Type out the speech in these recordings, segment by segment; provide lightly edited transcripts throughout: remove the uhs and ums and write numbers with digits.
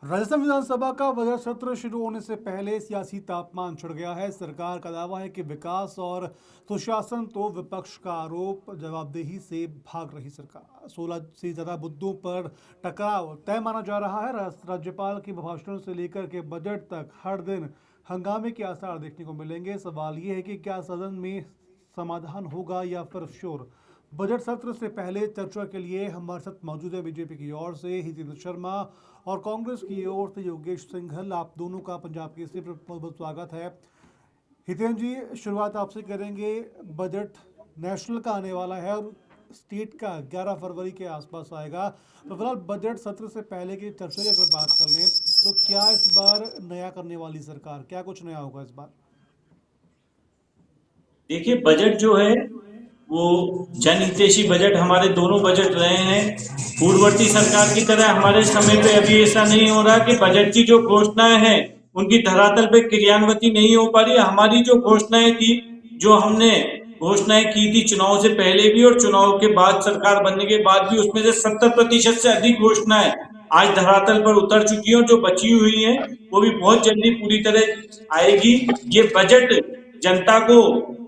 राजस्थान विधानसभा का बजट सत्र शुरू होने से पहले सियासी तापमान छिड़ गया है। सरकार का दावा है कि विकास और सुशासन, तो विपक्ष का आरोप जवाबदेही से भाग रही सरकार। 16 से ज्यादा मुद्दों पर टकराव तय माना जा रहा है। राज्यपाल के भाषण से लेकर के बजट तक हर दिन हंगामे के आसार देखने को मिलेंगे। सवाल ये है कि क्या सदन में समाधान होगा या फिर शोर। बजट सत्र से पहले चर्चा के लिए हमारे साथ मौजूद है बीजेपी की ओर से हितेंद्र शर्मा और कांग्रेस की ओर से योगेश सिंघल। आप दोनों का पंजाब केसरी पर बहुत बहुत स्वागत है। हितेंद्र जी, शुरुआत आपसे करेंगे। बजट नेशनल का आने वाला है और स्टेट का 11 फरवरी के आसपास आएगा, तो फिलहाल बजट सत्र से पहले की चर्चा की अगर बात कर लें तो क्या इस बार नया करने वाली सरकार, क्या कुछ नया होगा इस बार? देखिए, बजट जो है वो जनहितैषी बजट हमारे दोनों बजट रहे हैं। पूर्ववर्ती सरकार की तरह हमारे समय पे अभी ऐसा नहीं हो रहा कि बजट की जो घोषणाएं हैं उनकी धरातल पे क्रियान्विति नहीं हो पा रही। हमारी जो घोषणाएं थी, जो हमने घोषणाएं की थी चुनाव से पहले भी और चुनाव के बाद सरकार बनने के बाद भी, उसमें से 70% से अधिक घोषणाएं आज धरातल पर उतर चुकी हैं और जो बची हुई हैं वो भी बहुत जल्दी पूरी तरह आएगी। ये बजट जनता को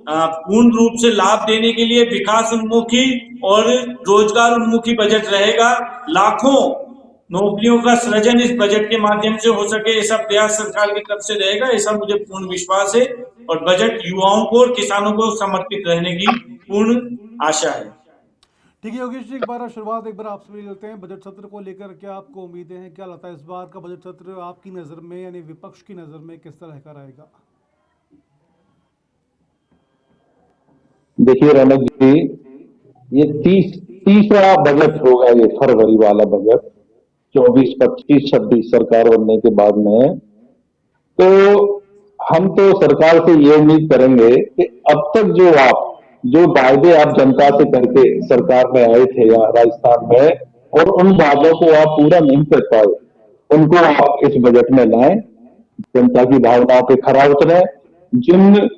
पूर्ण रूप से लाभ देने के लिए विकास उन्मुखी और रोजगार उन्मुखी बजट रहेगा। लाखों नौकरियों का सृजन इस बजट के माध्यम से हो सके, ऐसा प्रयास सरकार की तरफ से रहेगा, ऐसा मुझे पूर्ण विश्वास है। और बजट युवाओं को और किसानों को समर्पित रहने की पूर्ण आशा है। ठीक है योगेश जी, एक बार शुरुआत एक बार आपसे भी लेते हैं। बजट सत्र को लेकर क्या आपको उम्मीदें हैं? क्या लगता है इस बार का बजट सत्र आपकी नज़र में, यानी विपक्ष की नज़र में, किस तरह का रहेगा? देखिए रौनक जी, ये तीसरा बजट होगा, ये फरवरी वाला बजट 24, 25, 26 सरकार बनने के बाद में। तो हम तो सरकार से ये उम्मीद करेंगे कि अब तक जो वायदे आप जनता से करके सरकार में आए थे या राजस्थान में, और उन वादों को आप पूरा नहीं कर पाए, उनको आप इस बजट में लाएं, जनता की भावनाओं पे खरा उतरे। जिन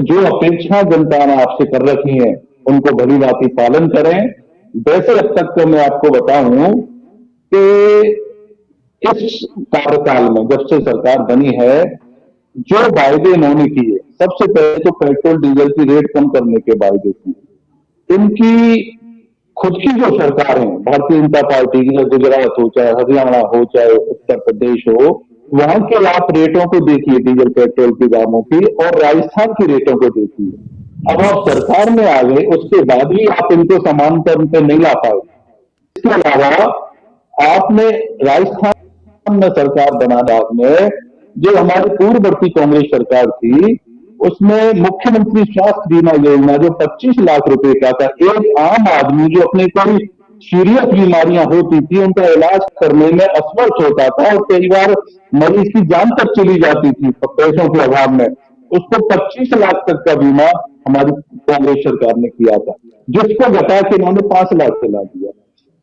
जो अपेक्षा जनता ने आपसे कर रखी है उनको भली भांति पालन करें। वैसे अब तक तो मैं आपको बताऊं कि इस कार्यकाल में जब से सरकार बनी है, जो वायदे इन्होंने किए, सबसे पहले तो पेट्रोल डीजल की रेट कम करने के वायदे किए। इनकी खुद की जो सरकार है भारतीय जनता पार्टी की, चाहे गुजरात हो, चाहे हरियाणा हो, चाहे उत्तर प्रदेश हो, वहां के आप रेटों को देखिए, डीजल पेट्रोल के दामों की, और राजस्थान की रेटों को देखिए। अब आप सरकार में आ गए, उसके बाद भी आप इनको समान तौर पर नहीं ला पाए। इसके अलावा आपने राजस्थान में सरकार बना बाद में, जो हमारी पूर्ववर्ती कांग्रेस सरकार थी, उसमें मुख्यमंत्री स्वास्थ्य बीमा योजना जो 25 लाख रुपए का था, एक आम आदमी जो अपनी कोई सीरियस बीमारियां होती थी उनका इलाज करने में असमर्थ होता था और कई बार मरीज की जान तक चली जाती थी पैसों के अभाव में, उसको 25 लाख तक का बीमा हमारी कांग्रेस सरकार ने किया था, जिसको घटा के इन्होंने 5 लाख से ला दिया।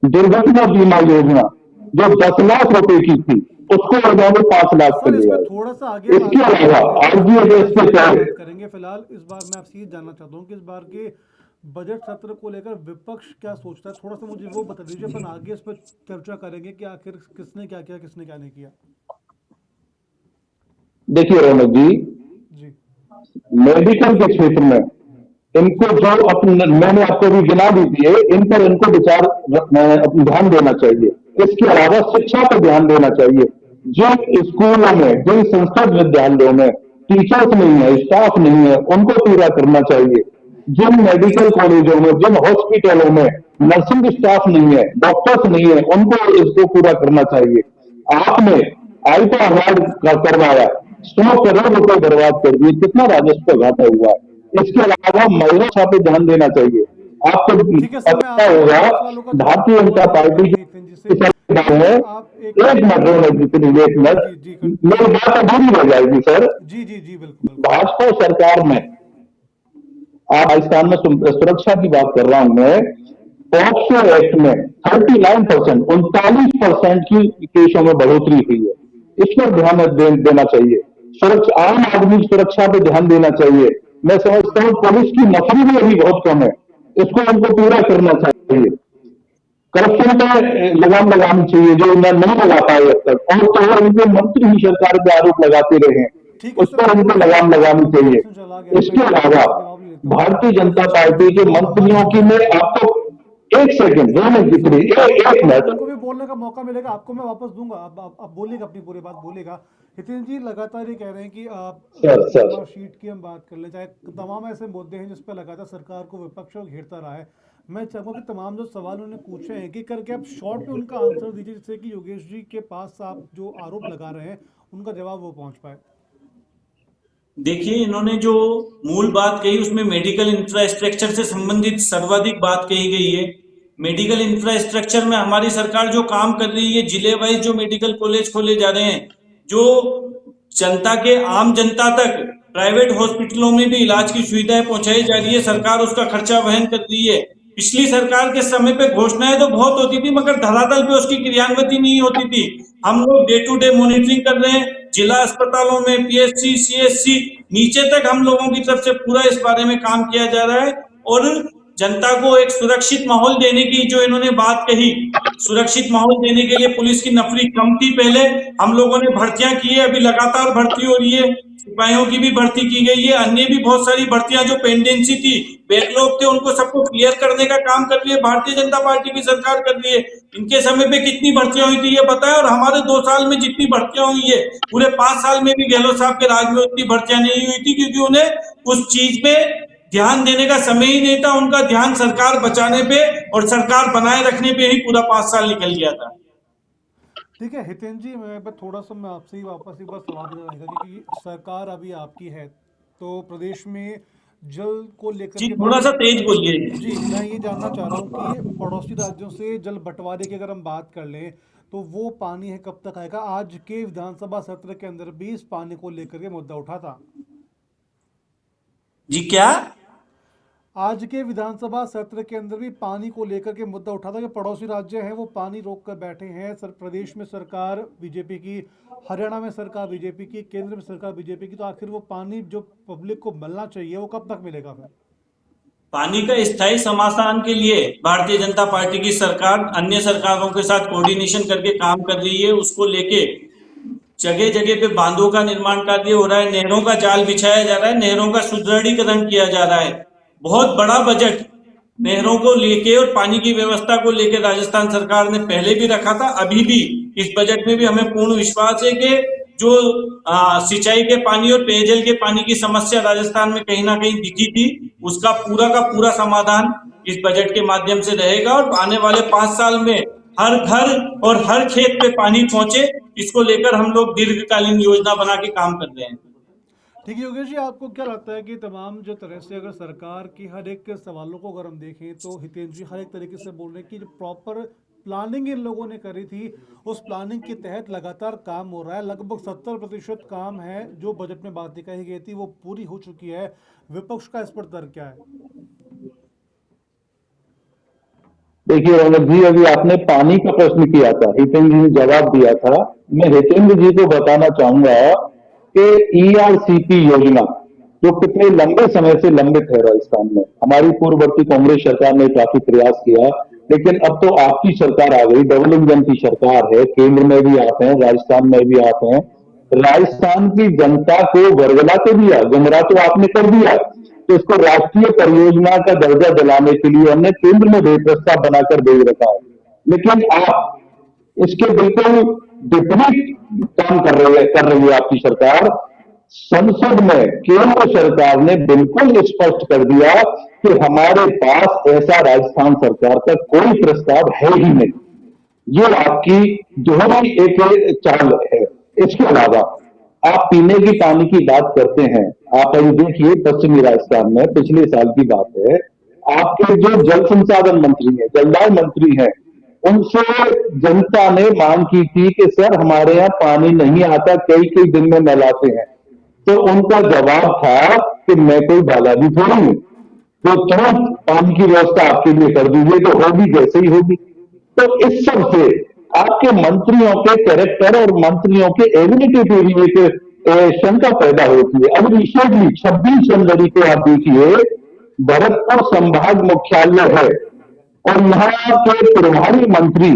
दुर्घटना बीमा योजना जो 10 लाख रुपए की थी, उसको इन्होंने 5 लाख सर, से इस ले पर आए। थोड़ा सा आगे इसके बात अलावा आरबीआई के बात तहत करेंगे। फिलहाल इस बार मैं आपसे ये जानना चाहता हूँ कि इस बार के बजट सत्र को लेकर विपक्ष क्या सोचता है, थोड़ा सा मुझे वो बता दीजिए। अपन आगे इस पर चर्चा करेंगे कि आखिर किसने क्या किया, किसने क्या नहीं किया। देखिए रौनक जी, जी। मेडिकल के क्षेत्र में इनको जो अपने मैंने आपको भी गिना दी दिए, इन पर इनको विचार ध्यान देना चाहिए। इसके अलावा शिक्षा पर ध्यान देना चाहिए। जिन स्कूलों में, जिन संस्कृत विद्यालयों में टीचर्स नहीं है, स्टाफ नहीं है, उनको पूरा करना चाहिए। जिन मेडिकल कॉलेजों में, जिन हॉस्पिटलों में नर्सिंग स्टाफ नहीं है, डॉक्टर्स नहीं है, उनको इसको पूरा करना चाहिए। आपने आयकर अवार्ड करवाया, 100 करोड़ रुपए बर्बाद कर दिए, कितना राजस्व घाटा हुआ है। इसके अलावा महिला शिक्षा पे ध्यान देना चाहिए। आपको ठीक है सर, मैं पता आपके होगा सभी सवालों का जवाब भारतीय दूंगा जनता लेकिन पार्टी हितेन जी से, की सरकार लेकिन है। आप एक एक मिनट रोने जितनी, एक जी मिनट, जी जी मेरी बात अधूरी रह जाएगी सर। जी जी जी बिल्कुल बिल्कुल। भाजपा सरकार में आप राजस्थान में सुरक्षा की बात कर रहा हूं मैं, पॉक्सो एक्ट में 39%, 39% की केसों में बढ़ोतरी हुई है। इस पर ध्यान देना चाहिए। सुरक्षा, आम आदमी की सुरक्षा पे ध्यान देना चाहिए। मैं समझता हूं पुलिस की नौकरी भी अभी बहुत कम है, इसको हमको पूरा करना चाहिए। करप्शन पे लगाम लगानी चाहिए जो उन्हें नहीं लगा पाए अब तक, और तो और उनके मंत्री ही सरकार पे आरोप लगाते रहे हैं, ठीक है उस सर, पर उनको लगाम लगानी चाहिए। चला गया, इसके मैं अलावा आपसे जवाब लेता हूँ। भारतीय जनता कुछ पार्टी के आवाज मंत्रियों की, मैं आपको एक सेकंड, 2 मिनट की फ्री, एक मिनट। उनको भी बोलने का मौका मिलेगा, आपको मैं वापस दूंगा, आप बोलिएगा, अपनी पूरी बात बोलिएगा। हितेंद्र जी लगातार ये कह रहे हैं कि आप सर मार्कशीट की हम बात कर ले, चाहे तमाम ऐसे मुद्दे हैं जिस पर लगातार सरकार को विपक्ष घेरता रहा है। मैं चाहूंगा कि तमाम जो सवाल उन्होंने पूछे हैं कि करके आप शॉर्ट में उनका आंसर दीजिए, जिससे कि योगेश जी के पास आप जो आरोप लगा रहे हैं उनका जवाब वो पहुंच पाए। देखिए, इन्होंने जो मूल बात कही उसमें मेडिकल इंफ्रास्ट्रक्चर से संबंधित सर्वाधिक बात कही गई है। मेडिकल इंफ्रास्ट्रक्चर में हमारी सरकार जो काम कर रही है, जिले वाइज जो मेडिकल कॉलेज खोले जा रहे हैं, जो जनता के आम जनता तक प्राइवेट हॉस्पिटलों में भी इलाज की सुविधाएं पहुंचाई जा रही है, सरकार उसका खर्चा वहन कर रही है। पिछली सरकार के समय पे घोषणाएं तो बहुत होती थी, मगर धरातल पे उसकी क्रियान्विति नहीं होती थी। हम लोग डे टू डे मॉनिटरिंग कर रहे हैं, जिला अस्पतालों में पीएचसी, सीएचसी, नीचे तक हम लोगों की तरफ से पूरा इस बारे में काम किया जा रहा है। और जनता को एक सुरक्षित माहौल देने की जो इन्होंने बात कही, सुरक्षित माहौल देने के लिए पुलिस की नफरी कम थी पहले, हम लोगों ने भर्तियां की है, अभी लगातार भर्ती हो रही है, सिपाहियों की भी भर्ती की गई है, अन्य भी बहुत सारी भर्तियां जो पेंडेंसी थी, बैकलॉग थे, उनको सबको क्लियर करने का काम कर रही है भारतीय जनता पार्टी की सरकार कर रही है। इनके समय पे कितनी भर्तियां हुई थी ये बताएं, और हमारे 2 साल में जितनी भर्तियां हुई है, पूरे 5 साल में भी गहलोत साहब के राज में उतनी भर्तियां नहीं हुई थी, क्योंकि उन्हें उस चीज पे ध्यान देने का समय ही नहीं था। उनका ध्यान सरकार बचाने पे और सरकार बनाए रखने पे ही पूरा 5 साल निकल गया था। ठीक है हितेंद्र जी, मैं थोड़ा सा मैं आपसे ही वापस एक बार सवाल देना रहेगा क्योंकि सरकार अभी आपकी है, तो प्रदेश में जल को लेकर जी, के थोड़ा सा तेज बोलिए। जी मैं ये जानना चाह रहा हूँ कि पड़ोसी राज्यों से जल बंटवारे की अगर हम बात कर लें तो वो पानी है कब तक आएगा? आज के विधानसभा सत्र के अंदर भी इस पानी को लेकर के मुद्दा उठा था। जी क्या? आज के विधानसभा सत्र के अंदर भी पानी को लेकर के मुद्दा उठा था कि पड़ोसी राज्य हैं वो पानी रोक कर बैठे हैं। प्रदेश में सरकार बीजेपी की, हरियाणा में सरकार बीजेपी की, केंद्र में सरकार बीजेपी की, तो आखिर वो पानी जो पब्लिक को मिलना चाहिए वो कब तक मिलेगा फिर? पानी का स्थायी समाधान के लिए भारतीय जनता पार्टी की सरकार अन्य सरकारों के साथ कोऑर्डिनेशन करके काम कर रही है। उसको लेके जगह जगह पे बांधों का निर्माण कार्य हो रहा है, नहरों का जाल बिछाया जा रहा है, नहरों का सुदृढ़ीकरण किया जा रहा है। बहुत बड़ा बजट नहरों को लेके और पानी की व्यवस्था को लेकर राजस्थान सरकार ने पहले भी रखा था, अभी भी इस बजट में भी हमें पूर्ण विश्वास है कि जो सिंचाई के पानी और पेयजल के पानी की समस्या राजस्थान में कहीं ना कहीं दिखी थी, उसका पूरा का पूरा समाधान इस बजट के माध्यम से रहेगा। और आने वाले 5 साल में हर घर और हर खेत पे पानी पहुंचे, इसको लेकर हम लोग दीर्घकालीन योजना बना के काम कर रहे हैं। ठीक है योगेश जी, आपको क्या लगता है कि तमाम जो तरह से अगर सरकार की हर एक सवालों को अगर हम देखें तो हितेंद्र जी हर एक तरीके से बोल रहे हैं कि जो प्रॉपर प्लानिंग इन लोगों ने करी थी उस प्लानिंग के तहत लगातार काम हो रहा है, लगभग 70% काम है जो बजट में बातें कही गई थी वो पूरी हो चुकी है। विपक्ष का इस पर तर्क क्या है? देखिए रौनक जी, अभी आपने पानी का प्रश्न किया था, हितेंद्र जी ने जवाब दिया था। मैं हितेंद्र जी को बताना चाहूंगा कि ईआरसीपी योजना जो कितने लंबे समय से लंबित है राजस्थान में, हमारी पूर्ववर्ती कांग्रेस सरकार ने काफी प्रयास किया, लेकिन अब तो आपकी सरकार आ गई, डबल इंजन की सरकार है, केंद्र में भी आते हैं, राजस्थान में भी आते हैं, राजस्थान की जनता को वर्गला तो दिया, गुमराह तो आपने कर दिया, तो इसको राष्ट्रीय परियोजना का दर्जा दिलाने के लिए हमने केंद्र में भी प्रस्ताव बनाकर भेज रखा है। लेकिन आप इसके बिल्कुल विपरीत काम कर रही है आपकी सरकार। संसद में केंद्र सरकार ने बिल्कुल स्पष्ट कर दिया कि हमारे पास ऐसा राजस्थान सरकार का कोई प्रस्ताव है ही नहीं। ये आपकी दोहरी एक चाल है। इसके अलावा आप पीने की पानी की बात करते हैं, आप अभी देखिए पश्चिमी राजस्थान में पिछले साल की बात है, आपके जो जल संसाधन मंत्री हैं, जलदाय मंत्री हैं, उनसे जनता ने मांग की थी कि सर हमारे यहाँ पानी नहीं आता, कई कई दिन में नहलाते हैं, तो उनका जवाब था कि मैं कोई बालाजी थोड़ी हूं, तो तुरंत पानी की व्यवस्था आपके लिए कर दीजिए, तो होगी जैसे ही होगी। तो इस सब से आपके मंत्रियों के कैरेक्टर और मंत्रियों के एबिलिटी पे भी एक शंका पैदा होती है। अब रिसेंटली 26 जनवरी को आप देखिए, भरतपुर संभाग मुख्यालय है, और यहाँ के प्रभारी मंत्री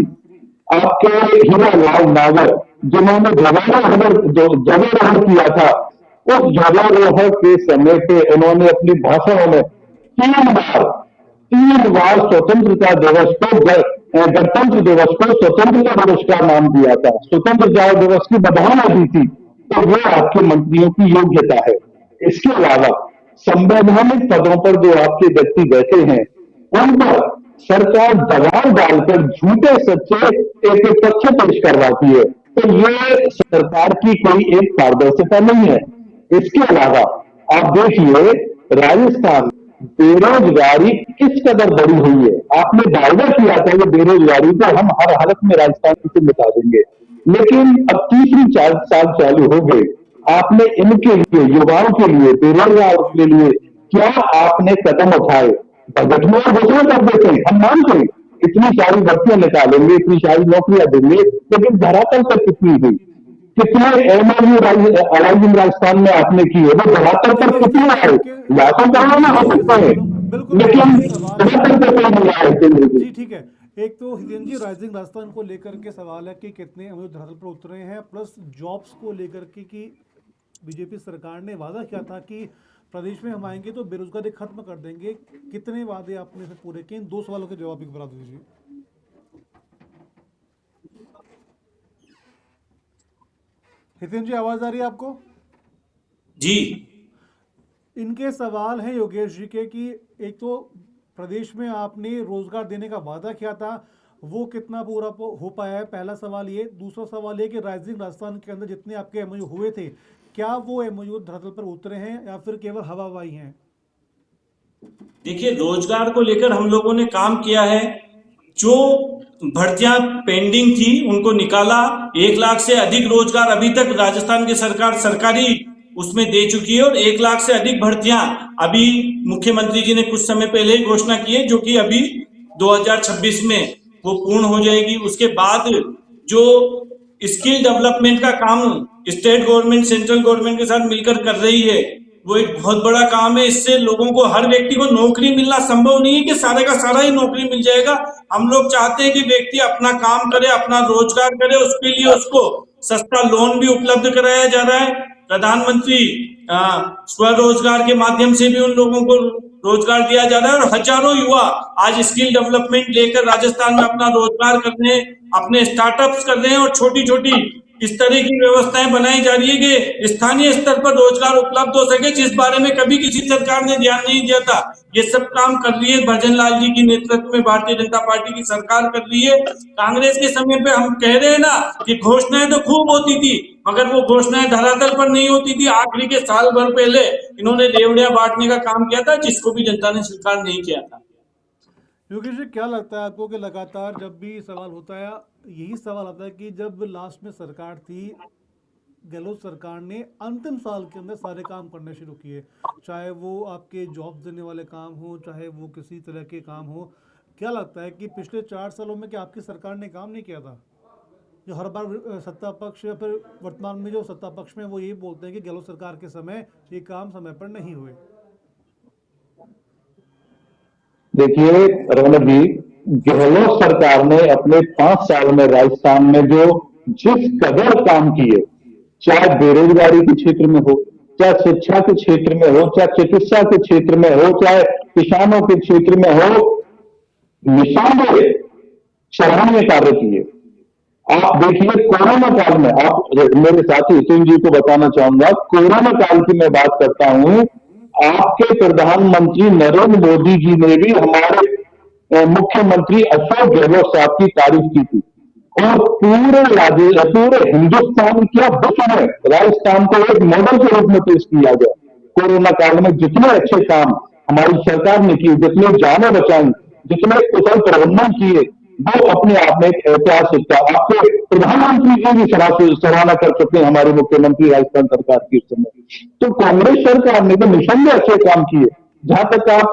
आपके हीरालाल नागर, जिन्होंने ध्वजारोहण किया था, उस ध्वजारोहण के समय पे उन्होंने अपनी भाषणों में तीन बार स्वतंत्रता दिवस को गणतंत्र दिवस को स्वतंत्रता दिवस का नाम दिया था, स्वतंत्रता दिवस की बधाई दी थी। तो ये आपके मंत्रियों की योग्यता है। इसके अलावा संवैधानिक पदों पर जो आपके व्यक्ति बैठे हैं, उन पर सरकार दबाव डालकर झूठे सच्चे एक तथ्य पेश करवाती है। तो ये सरकार की कोई एक पारदर्शिता नहीं है। इसके अलावा आप देखिए राजस्थान बेरोजगारी किस कदर बढ़ी हुई है। आपने दावा किया था कि बेरोजगारी को हम हर हालत में राजस्थान से मिटा देंगे, लेकिन अब तीसरी 4 साल चालू हो गए। आपने इनके लिए, युवाओं के लिए, बेरोजगार के लिए क्या आपने कदम उठाए? बजट में और घोषणा कर देते हैं, हम मानते हैं इतनी सारी भर्तियां निकालेंगे, इतनी सारी नौकरियां देंगे, लेकिन धरातल पर कितनी हुई? कितने एमओयू राइजिंग राजस्थान में आपने किए, वो धरातल पर कितने आए? लाखों करोड़ों में हो सकते हैं, बिल्कुल लेकिन सवाल धरातल पर कौन मिला है केंद्र की? जी ठीक है। एक तो हितेन जी राइजिंग राजस्थान को लेकर के सवाल है कि कितने अमरूद धरातल पर उतरे हैं, प्लस जॉब्स को लेकर के कि बीजेपी सरकार ने वादा किया था कि प्रदेश में हम आएंगे तो बेरोजगारी खत्म कर देंगे। कितने वादे आपने से पूरे किए? इन 2 सवालों के जवाब एक बता दीजिए। हितेन जी आवाज आ रही है आपको? जी। इनके सवाल हैं योगेश जी के कि एक तो प्रदेश में आपने रोजगार देने का वादा किया था, वो कितना पूरा हो पाया है, पहला सवाल ये। दूसरा सवाल ये कि राइजिंग राजस्थान के अंदर जितने आपके एमओयू हुए थे, क्या वो एमओयू धरातल पर उतरे हैं या फिर केवल हवाबाजी हैं? देखिए, रोजगार को लेकर हम लोगों ने काम किया है। जो भर्तियां पेंडिंग थी उनको निकाला। 1 लाख से अधिक रोजगार अभी तक राजस्थान की सरकार सरकारी उसमें दे चुकी है, और 1 लाख से अधिक भर्तियां अभी मुख्यमंत्री जी ने कुछ समय पहले ही घोषणा की है, जो कि अभी 2026 में वो पूर्ण हो जाएगी। उसके बाद जो स्किल डेवलपमेंट का काम स्टेट गवर्नमेंट सेंट्रल गवर्नमेंट के साथ मिलकर कर रही है, वो एक बहुत बड़ा काम है। इससे लोगों को, हर व्यक्ति को नौकरी मिलना संभव नहीं है कि सारे का सारा ही नौकरी मिल जाएगा। हम लोग चाहते हैं कि व्यक्ति अपना काम करे, अपना रोजगार करे, उसके लिए उसको सस्ता लोन भी उपलब्ध कराया जा रहा है। प्रधानमंत्री स्वरोजगार के माध्यम से भी उन लोगों को रोजगार दिया जा रहा है, और हजारों युवा आज स्किल डेवलपमेंट लेकर राजस्थान में अपना रोजगार कर रहे हैं, अपने स्टार्टअप्स कर रहे हैं, और छोटी छोटी इस तरह की व्यवस्थाएं बनाई जा रही है कि स्थानीय स्तर पर रोजगार उपलब्ध हो सके, जिस बारे में कभी किसी सरकार ने ध्यान नहीं दिया था। ये सब काम कर रही है भजन लाल जी की नेतृत्व में भारतीय जनता पार्टी की सरकार कर रही है। कांग्रेस के समय पे हम कह रहे हैं ना कि घोषणाएं तो खूब होती थी, मगर वो घोषणाएं धरातल पर नहीं होती थी। आखिरी के साल भर पहले इन्होंने रेवड़ियां बांटने का काम किया था, जिसको भी जनता ने स्वीकार नहीं किया था। योगेश जी क्या लगता है आपको कि लगातार जब भी सवाल होता है, यही सवाल आता है कि जब लास्ट में सरकार थी, गहलोत सरकार ने अंतिम साल के अंदर सारे काम करने शुरू किए, चाहे वो आपके जॉब देने वाले काम हो, चाहे वो किसी तरह के काम हो। क्या लगता है कि पिछले 4 सालों में क्या आपकी सरकार ने काम नहीं किया था? जो हर बार सत्ता पक्ष या फिर वर्तमान में जो सत्ता पक्ष में वो यही बोलते हैं कि गहलोत सरकार के समय ये काम समय पर नहीं हुए। देखिए रौनक जी, गहलोत सरकार ने अपने 5 साल में राजस्थान में जो जिस कदर काम किए, चाहे बेरोजगारी के क्षेत्र में हो, चाहे शिक्षा के क्षेत्र में हो, चाहे चिकित्सा के क्षेत्र में हो, चाहे किसानों के क्षेत्र में हो, निशानदेह सराहनीय कार्य किए। आप देखिए कोरोना काल में, आप मेरे साथी हितेन जी को बताना चाहूंगा, कोरोना काल की मैं बात करता हूं, आपके प्रधानमंत्री नरेंद्र मोदी जी ने भी हमारे मुख्यमंत्री अशोक गहलोत साहब की तारीफ की थी, और पूरे हिंदुस्तान क्या विश्व में राजस्थान को एक मॉडल के रूप में पेश किया गया। कोरोना काल में जितने अच्छे काम हमारी सरकार ने किए, जितने जानें बचाई, जितने कुशल प्रबंधन किए, वो अपने आप में एक ऐतिहासिक था। आपके प्रधानमंत्री जी भी सराहना कर चुके हैं हमारे मुख्यमंत्री राजस्थान सरकार की समय। तो कांग्रेस सरकार ने तो निसंदेह अच्छे काम किए। जहां तक आप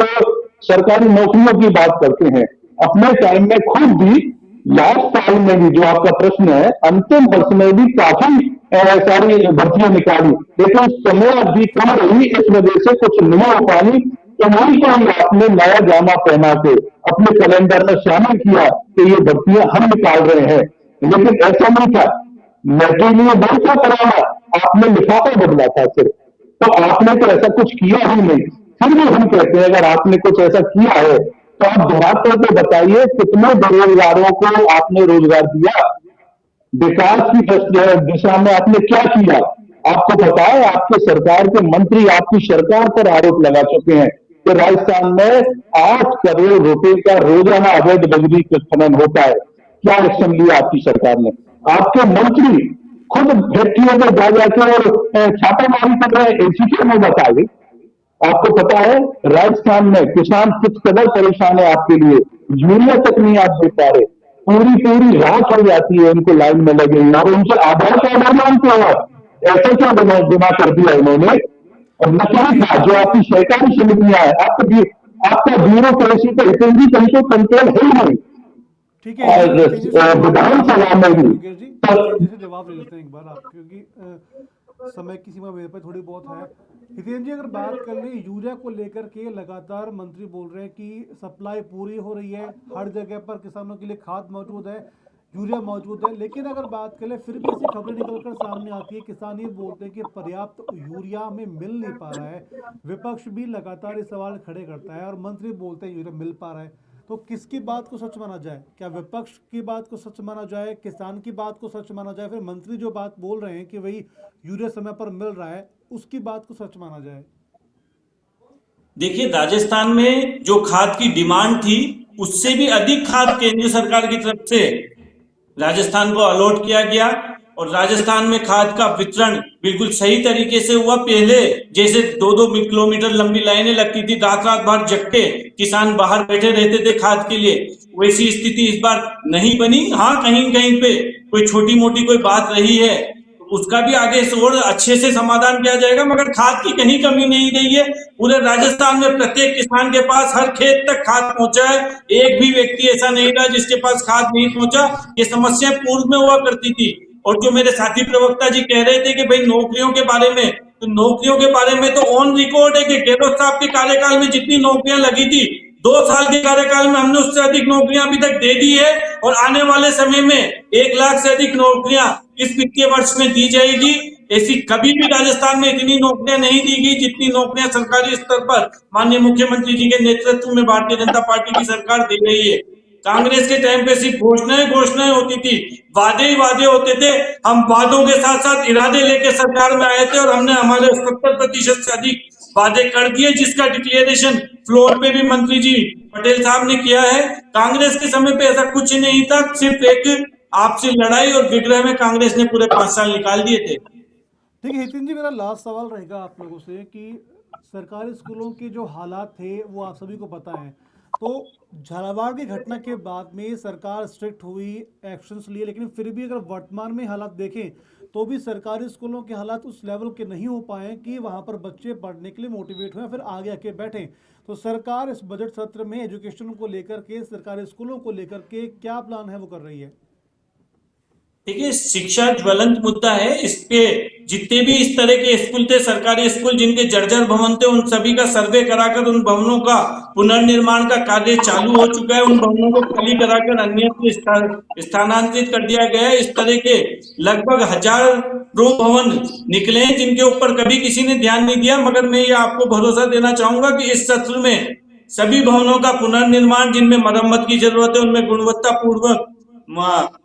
सरकारी नौकरियों की बात करते हैं, अपने टाइम में खुद भी लास्ट साल में भी, जो आपका प्रश्न है, अंतिम वर्ष में भी काफी सारी भर्तियां निकाली, लेकिन समय अवधि कम रही, इस वजह से कुछ नहीं हो पाई। तो वही काम आपने नया जामा पहना के अपने कैलेंडर में शामिल किया कि ये भर्तियां हम निकाल रहे हैं, लेकिन ऐसा नहीं था। मटेरियल नहीं था कराना, आपने लिफाफा बदला था सिर्फ। तो आपने तो ऐसा कुछ किया ही नहीं। फिर भी हम कहते हैं अगर आपने कुछ ऐसा किया है तो आप दोहरा करके बताइए कितने बेरोजगारों को आपने रोजगार दिया, विकास की दिशा में आपने क्या किया। आपको पता है आपके सरकार के मंत्री आपकी सरकार पर आरोप लगा चुके हैं कि राजस्थान में 8 करोड़ रुपए का रोजाना अवैध बजरी खनन होता है। क्या एक्शन लिया आपकी सरकार ने? आपके मंत्री खुद फैक्ट्रियों में जा जाकर और छापामारी कर रहे हैं, ऐसी क्या में बताइए। आपको पता है राजस्थान में किसान किस कदर परेशान है आपके लिए, यूरिया तक नहीं आप दे पा रहे, पूरी पूरी रात हो जाती है उनको लाइन में लगे और उनसे आधार कार्ड आना उनको ऐसा क्या बिना कर दिया इन्होंने। और नकली था जो आपकी सहकारी समितियां है, आपका ब्यूरोक्रेसी तो इतनी कहीं तो कंट्रोल है ही नहीं। ठीक है, विधानसभा में भी योगेश जी तेजी से जवाब ले लेते हैं एक बार आप, क्योंकि समय की सीमा मेरे पे थोड़ी बहुत है। हितेंद्र जी, अगर बात कर लें यूरिया को लेकर के, लगातार मंत्री बोल रहे हैं कि सप्लाई पूरी हो रही है, हर जगह पर किसानों के लिए खाद मौजूद है, यूरिया मौजूद है। लेकिन अगर बात करें फिर भी ऐसी खबरें निकलकर सामने आती है, किसान ये बोलते हैं कि पर्याप्त यूरिया हमें मिल नहीं पा रहा है। विपक्ष भी लगातार ये सवाल खड़े करता है और मंत्री बोलते हैं यूरिया मिल पा रहा है। तो किसकी बात को सच माना जाए? क्या विपक्ष की बात को सच माना जाए, किसान की बात को सच माना जाए, फिर मंत्री जो बात बोल रहे हैं कि वही यूरिया समय पर मिल रहा है उसकी बात को सच माना जाए? देखिए, राजस्थान में जो खाद की डिमांड थी उससे भी अधिक खाद केंद्र सरकार की तरफ से राजस्थान को अलॉट किया गया और राजस्थान में खाद का वितरण बिल्कुल सही तरीके से हुआ। पहले जैसे 2-2 किलोमीटर लंबी लाइनें लगती थी, रात रात भर जग के किसान बाहर बैठे रहते थे खाद के लिए, वैसी स्थिति इस बार नहीं बनी। हाँ, कहीं कहीं पे कोई छोटी मोटी कोई बात रही है उसका भी आगे से और अच्छे से समाधान किया जाएगा, मगर खाद की कहीं कमी नहीं रही है। पूरे राजस्थान में प्रत्येक किसान के पास हर खेत तक खाद पहुंचा है। एक भी व्यक्ति ऐसा नहीं रहा जिसके पास खाद नहीं पहुंचा। ये समस्या पूर्व में हुआ करती थी। और जो मेरे साथी प्रवक्ता जी कह रहे थे कि भाई नौकरियों के बारे में, तो नौकरियों के बारे में तो ऑन रिकॉर्ड है कि गहलोत साहब के कार्यकाल में जितनी नौकरियां लगी थी 2 साल के कार्यकाल में हमने उससे अधिक नौकरियां अभी तक दे दी है और आने वाले समय में 1 लाख से अधिक नौकरियां इस वित्तीय वर्ष में दी जाएगी। ऐसी कभी भी राजस्थान में इतनी नौकरियां नहीं दी गई जितनी नौकरियां सरकारी स्तर पर माननीय मुख्यमंत्री जी के नेतृत्व में भारतीय जनता पार्टी की सरकार दे रही है। कांग्रेस के टाइम पे सिर्फ घोषणाएं होती थी, वादे ही वादे होते थे। हम वादों के साथ साथ इरादे लेके सरकार में आए थे और हमने हमारे 70% से अधिक वादे कर दिए, जिसका डिक्लेरेशन फ्लोर पे भी मंत्री जी पटेल साहब ने किया है। कांग्रेस के समय पे ऐसा कुछ नहीं था, सिर्फ एक आपसी लड़ाई और विग्रह में कांग्रेस ने पूरे 5 साल निकाल दिए थे। ठीक है हितेंद्र जी, मेरा लास्ट सवाल रहेगा आप लोगों से कि सरकारी स्कूलों के जो हालात थे वो आप सभी को पता है। तो झालावाड़ की घटना के बाद में सरकार स्ट्रिक्ट हुई, एक्शंस लिए, लेकिन फिर भी अगर वर्तमान में हालात देखें तो भी सरकारी स्कूलों के हालात उस लेवल के नहीं हो पाए कि वहां पर बच्चे पढ़ने के लिए मोटिवेट हुए, फिर आगे आके बैठें। तो सरकार इस बजट सत्र में एजुकेशन को लेकर के, सरकारी स्कूलों को लेकर के क्या प्लान है वो कर रही है? देखिए, शिक्षा ज्वलंत मुद्दा है। इस पे जितने भी इस तरह के स्कूल थे, सरकारी स्कूल जिनके जर्जर भवन थे, उन सभी का सर्वे कराकर उन भवनों का पुनर्निर्माण का कार्य चालू हो चुका है। उन भवनों को खाली कराकर अन्य स्थानांतरित कर दिया गया है। इस तरह के लगभग 1000 भवन निकले हैं जिनके ऊपर कभी किसी ने ध्यान नहीं दिया। मगर मैं ये आपको भरोसा देना चाहूंगा कि इस सत्र में सभी भवनों का पुनर्निर्माण, जिनमें मरम्मत की जरूरत है, उनमें गुणवत्तापूर्वक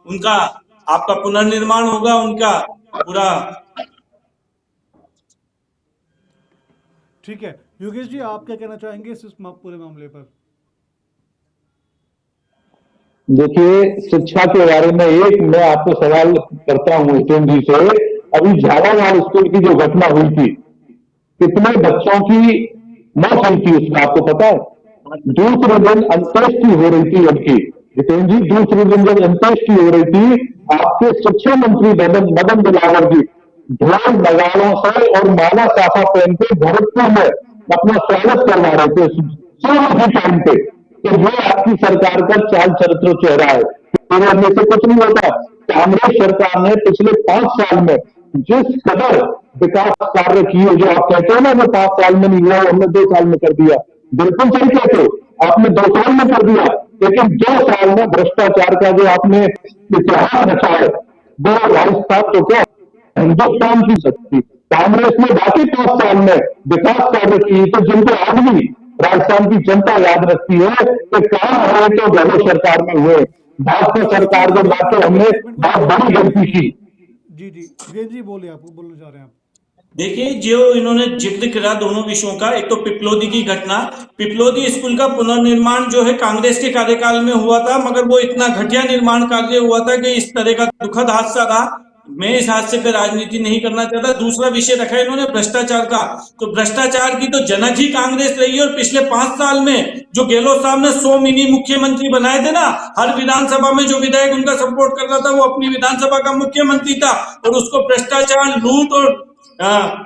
उनका आपका पुनर्निर्माण होगा, उनका पूरा। ठीक है योगेश जी, आप क्या कहना चाहेंगे इस पूरे मामले पर? देखिए, शिक्षा के बारे में एक मैं आपको सवाल करता हूं हितेंद्र जी से। अभी झालावाड़ स्कूल की जो घटना हुई थी, कितने बच्चों की मौत हुई थी उसमें आपको पता है? दूसरे दिन अंत्येष्टि हो रही थी उनकी। हितेंद्र जी, दूसरे दिन जब अंत्येष्टि हो रही थी, आपके शिक्षा मंत्री मदन दिलावर जी ढोल नगाड़ों से और माला साफा पहन के भरतपुर में अपना स्वागत करवा रहे थे सुबह टाइम पे। तो ये आपकी सरकार का चाल चरित्र चेहरा है। में से कुछ नहीं होता। कांग्रेस सरकार ने पिछले 5 साल में जिस कदर विकास कार्य किए, जो आप कहते हो ना, वो 5 साल में नहीं हुआ, हमने 2 साल में कर दिया, बिल्कुल सही कहते हो। आपने 2 साल में कर दिया, लेकिन 2 साल में भ्रष्टाचार का जो आपने इतिहास रचा है, वो राजस्थान तो क्या हिंदुस्तान की शक्ति। कांग्रेस ने बाकी 5 साल में विकास कार्य किए तो जिनको आज भी राजस्थान की जनता याद रखती है कि काम हुए तो गहलोत सरकार में हुए, भाजपा जी, सरकार को बात हमने स्टेटमेंट को बहुत बड़ी गलती की। जी जी वीरेंद्र जी बोले, आप बोलना चाह रहे हैं आप। देखिए, जो इन्होंने जिक्र करा दोनों विषयों का, एक तो पिपलोदी की घटना, पिपलोदी स्कूल का पुनर्निर्माण जो है कांग्रेस के कार्यकाल में हुआ था, मगर वो इतना घटिया निर्माण कार्य हुआ था कि इस तरह का दुखद हादसा रहा। मैं इस हादसे पे राजनीति नहीं करना चाहता। दूसरा विषय रखा इन्होंने भ्रष्टाचार का, तो भ्रष्टाचार की तो जनक ही कांग्रेस रही है। और पिछले 5 साल में जो गहलोत साहब ने 100 मिनी मुख्यमंत्री बनाए थे ना, हर विधानसभा में जो विधायक उनका सपोर्ट कर रहा था वो अपनी विधानसभा का मुख्यमंत्री था, और उसको भ्रष्टाचार, लूट और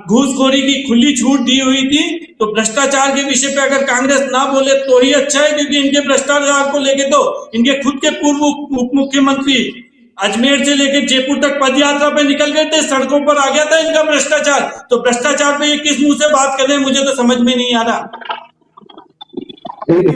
घूसखोरी की खुली छूट दी हुई थी। तो भ्रष्टाचार के विषय पे अगर कांग्रेस ना बोले तो ही अच्छा है, क्योंकि इनके भ्रष्टाचार को लेके तो इनके खुद के पूर्व उप मुख्यमंत्री अजमेर से लेकर जयपुर तक पदयात्रा पे निकल गए थे, सड़कों पर आ गया था इनका भ्रष्टाचार। तो भ्रष्टाचार पे ये किस मुंह से बात कर रहे हैं, मुझे तो समझ में नहीं आ रहा। जी इस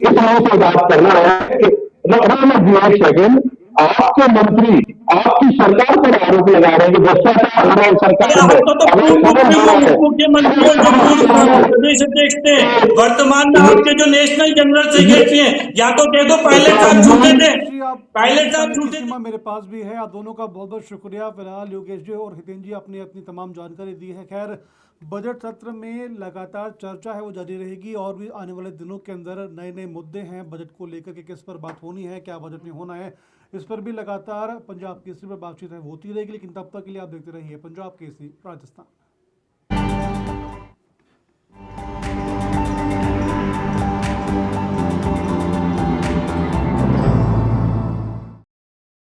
तरह से बात करना है कि एक सेकंड, आपके मंत्री आपकी सरकार पर आरोप लगा रहे हैं कि भ्रष्टाचार हो रहा है अरे सरकार में। हम तो अगर पूर्व खबर हो रहा है उप मुख्यमंत्री और जो पूर्व प्रदेश अध्यक्ष थे, वर्तमान में आपके जो नेशनल जनरल सेक्रेटरी हैं, या तो कह दो पायलट साहब झूठे थे, जी, आप पायलट साहब समय की झूठे थे। सीमा मेरे पास भी है। आप दोनों का बहुत बहुत शुक्रिया। फिलहाल योगेश जी और हितेन जी अपनी अपनी तमाम जानकारी दी है। खैर, बजट सत्र में लगातार चर्चा है वो जारी रहेगी, और भी आने वाले दिनों के अंदर नए नए मुद्दे हैं बजट को लेकर के, किस पर बात होनी है, क्या बजट में होना है, इस पर भी लगातार पंजाब केसरी पर बातचीत है होती रहेगी। लेकिन तब तक के लिए आप देखते रहिए पंजाब केसरी राजस्थान।